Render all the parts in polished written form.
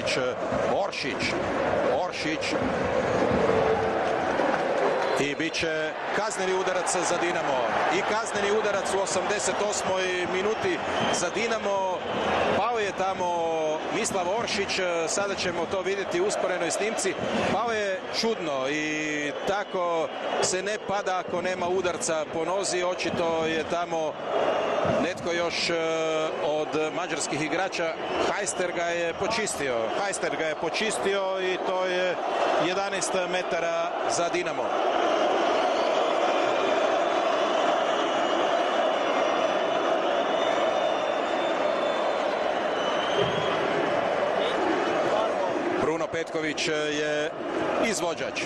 Petković, Oršić i bit će kazneni udarac za Dinamo i kazneni udarac u 88. minuti za Dinamo. Pao je tamo Mislav Oršić, sada ćemo to vidjeti u usporenoj snimci. Pao je čudno i tako se ne pada ako nema udarca po nozi. Očito je tamo netko još od mađarskih igrača. Hajster ga je počistio i to je 11 metara za Dinamo. Bruno Petković je izvođač.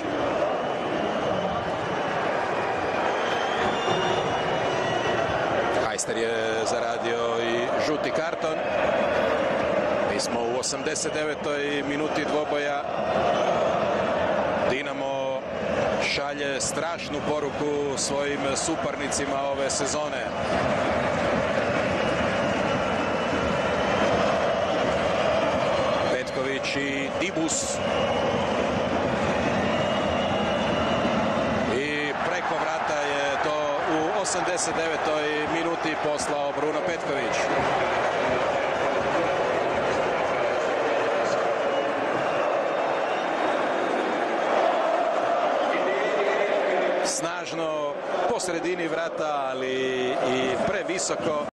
Hajster je zaradio i žuti karton. Mi smo u 89. minuti dvoboja. Dinamo šalje strašnu poruku svojim suparnicima ove sezone. Petković i Dibus. I preko vrata je to u 89. minuti poslao Bruno Petković. Snažno po sredini vrata, ali i previsoko.